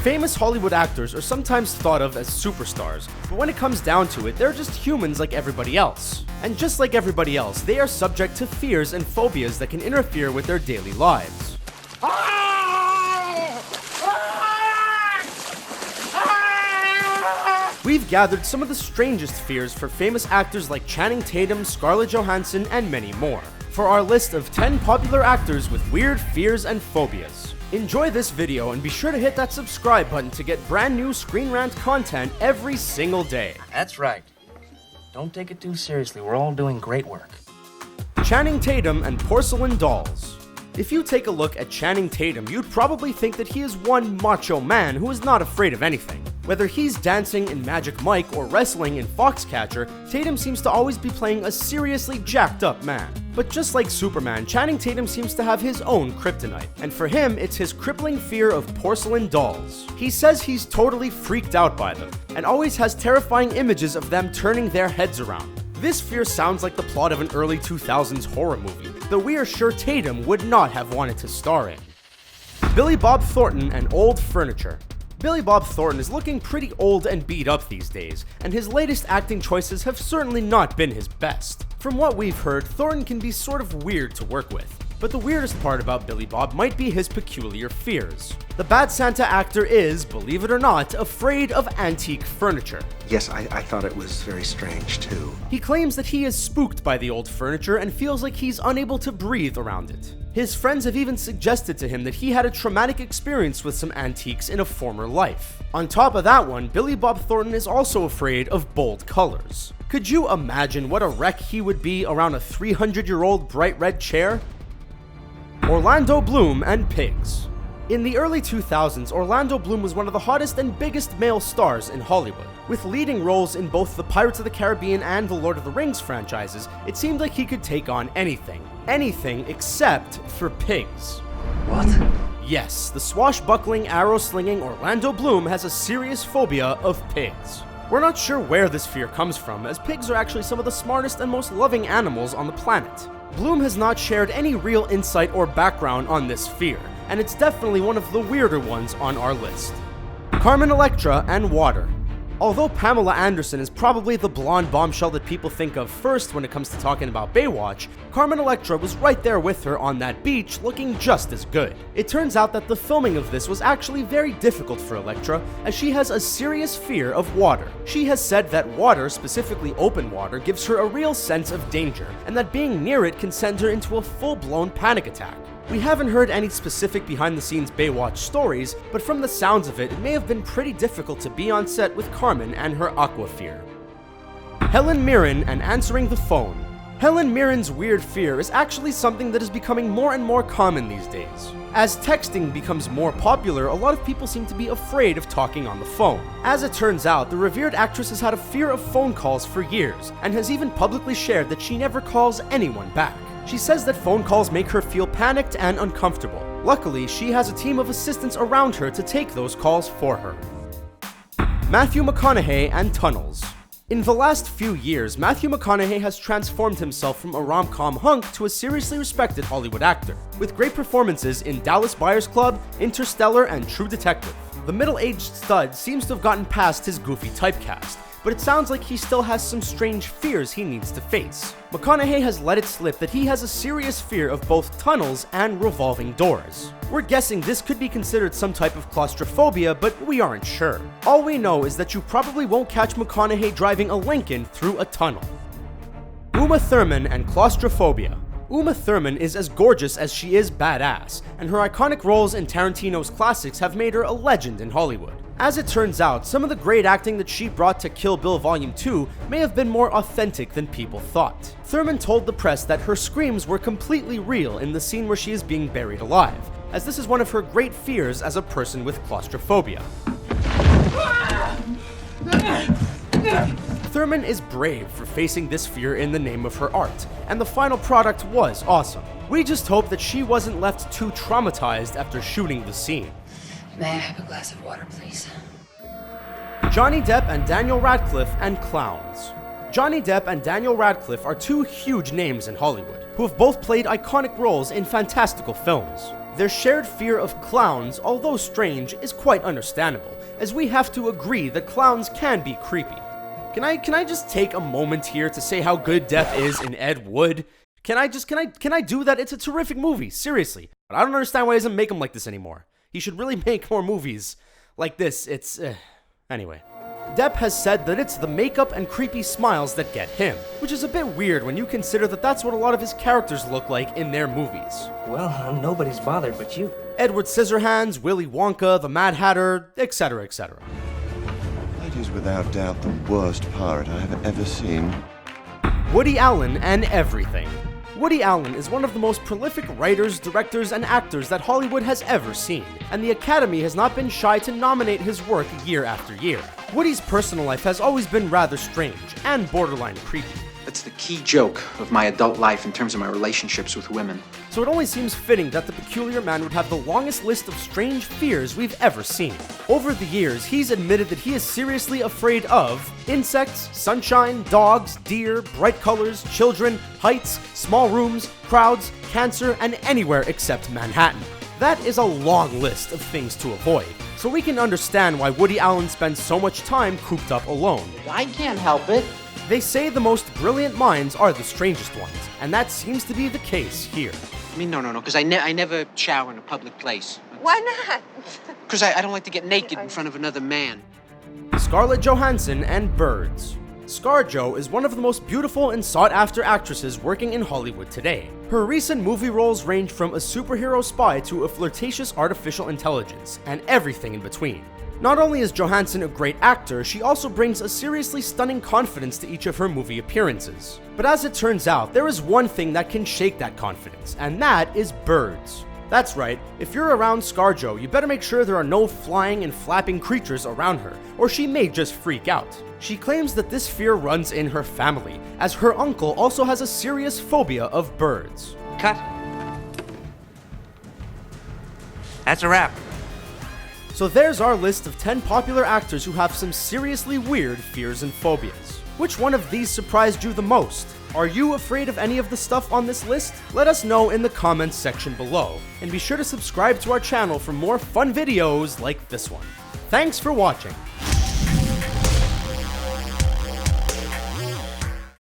Famous Hollywood actors are sometimes thought of as superstars, but when it comes down to it, they're just humans like everybody else. And just like everybody else, they are subject to fears and phobias that can interfere with their daily lives. We've gathered some of the strangest fears for famous actors like Channing Tatum, Scarlett Johansson, and many more, for our list of 10 popular actors with weird fears and phobias. Enjoy this video and be sure to hit that subscribe button to get brand new Screen Rant content every single day. That's right. Don't take it too seriously, we're all doing great work. Channing Tatum and porcelain dolls. If you take a look at Channing Tatum, you'd probably think that he is one macho man who is not afraid of anything. Whether he's dancing in Magic Mike or wrestling in Foxcatcher, Tatum seems to always be playing a seriously jacked up man. But just like Superman, Channing Tatum seems to have his own kryptonite, and for him, it's his crippling fear of porcelain dolls. He says he's totally freaked out by them, and always has terrifying images of them turning their heads around. This fear sounds like the plot of an early 2000s horror movie, though we are sure Tatum would not have wanted to star in. Billy Bob Thornton and old furniture. Billy Bob Thornton is looking pretty old and beat up these days, and his latest acting choices have certainly not been his best. From what we've heard, Thornton can be sort of weird to work with. But the weirdest part about Billy Bob might be his peculiar fears. The Bad Santa actor is, believe it or not, afraid of antique furniture. Yes, I thought it was very strange too. He claims that he is spooked by the old furniture and feels like he's unable to breathe around it. His friends have even suggested to him that he had a traumatic experience with some antiques in a former life. On top of that one, Billy Bob Thornton is also afraid of bold colors. Could you imagine what a wreck he would be around a 300-year-old bright red chair? Orlando Bloom and pigs. In the early 2000s, Orlando Bloom was one of the hottest and biggest male stars in Hollywood. With leading roles in both the Pirates of the Caribbean and the Lord of the Rings franchises, it seemed like he could take on anything. Anything except for pigs. What? Yes, the swashbuckling, arrow-slinging Orlando Bloom has a serious phobia of pigs. We're not sure where this fear comes from, as pigs are actually some of the smartest and most loving animals on the planet. Bloom has not shared any real insight or background on this fear, and it's definitely one of the weirder ones on our list. Carmen, Electra, and water. Although Pamela Anderson is probably the blonde bombshell that people think of first when it comes to talking about Baywatch, Carmen Electra was right there with her on that beach looking just as good. It turns out that the filming of this was actually very difficult for Electra, as she has a serious fear of water. She has said that water, specifically open water, gives her a real sense of danger, and that being near it can send her into a full-blown panic attack. We haven't heard any specific behind-the-scenes Baywatch stories, but from the sounds of it, it may have been pretty difficult to be on set with Carmen and her aqua fear. Helen Mirren and answering the phone. Helen Mirren's weird fear is actually something that is becoming more and more common these days. As texting becomes more popular, a lot of people seem to be afraid of talking on the phone. As it turns out, the revered actress has had a fear of phone calls for years, and has even publicly shared that she never calls anyone back. She says that phone calls make her feel panicked and uncomfortable. Luckily, she has a team of assistants around her to take those calls for her. Matthew McConaughey and tunnels. In the last few years, Matthew McConaughey has transformed himself from a rom-com hunk to a seriously respected Hollywood actor, with great performances in Dallas Buyers Club, Interstellar, and True Detective. The middle-aged stud seems to have gotten past his goofy typecast, but it sounds like he still has some strange fears he needs to face. McConaughey has let it slip that he has a serious fear of both tunnels and revolving doors. We're guessing this could be considered some type of claustrophobia, but we aren't sure. All we know is that you probably won't catch McConaughey driving a Lincoln through a tunnel. Uma Thurman and claustrophobia. Uma Thurman is as gorgeous as she is badass, and her iconic roles in Tarantino's classics have made her a legend in Hollywood. As it turns out, some of the great acting that she brought to Kill Bill Volume 2 may have been more authentic than people thought. Thurman told the press that her screams were completely real in the scene where she is being buried alive, as this is one of her great fears as a person with claustrophobia. Thurman is brave for facing this fear in the name of her art, and the final product was awesome. We just hope that she wasn't left too traumatized after shooting the scene. May I have a glass of water, please? Johnny Depp and Daniel Radcliffe and clowns. Johnny Depp and Daniel Radcliffe are two huge names in Hollywood, who have both played iconic roles in fantastical films. Their shared fear of clowns, although strange, is quite understandable, as we have to agree that clowns can be creepy. Can I just take a moment here to say how good Depp is in Ed Wood? Can I do that? It's a terrific movie, seriously. But I don't understand why he doesn't make them like this anymore. He should really make more movies like this. Anyway. Depp has said that it's the makeup and creepy smiles that get him, which is a bit weird when you consider that that's what a lot of his characters look like in their movies. Well, nobody's bothered but you. Edward Scissorhands, Willy Wonka, the Mad Hatter, etc., etc. That is without doubt the worst pirate I have ever seen. Woody Allen and everything. Woody Allen is one of the most prolific writers, directors, and actors that Hollywood has ever seen, and the Academy has not been shy to nominate his work year after year. Woody's personal life has always been rather strange and borderline creepy. That's the key joke of my adult life in terms of my relationships with women. So it only seems fitting that the peculiar man would have the longest list of strange fears we've ever seen. Over the years, he's admitted that he is seriously afraid of insects, sunshine, dogs, deer, bright colors, children, heights, small rooms, crowds, cancer, and anywhere except Manhattan. That is a long list of things to avoid, so we can understand why Woody Allen spends so much time cooped up alone. I can't help it. They say the most brilliant minds are the strangest ones, and that seems to be the case here. I mean, no, because I never shower in a public place. Why not? Because I don't like to get naked in front of another man. Scarlett Johansson and birds. ScarJo is one of the most beautiful and sought-after actresses working in Hollywood today. Her recent movie roles range from a superhero spy to a flirtatious artificial intelligence, and everything in between. Not only is Johansson a great actor, she also brings a seriously stunning confidence to each of her movie appearances. But as it turns out, there is one thing that can shake that confidence, and that is birds. That's right, if you're around ScarJo, you better make sure there are no flying and flapping creatures around her, or she may just freak out. She claims that this fear runs in her family, as her uncle also has a serious phobia of birds. Cut. That's a wrap. So there's our list of 10 popular actors who have some seriously weird fears and phobias. Which one of these surprised you the most? Are you afraid of any of the stuff on this list? Let us know in the comments section below, and be sure to subscribe to our channel for more fun videos like this one. Thanks for watching!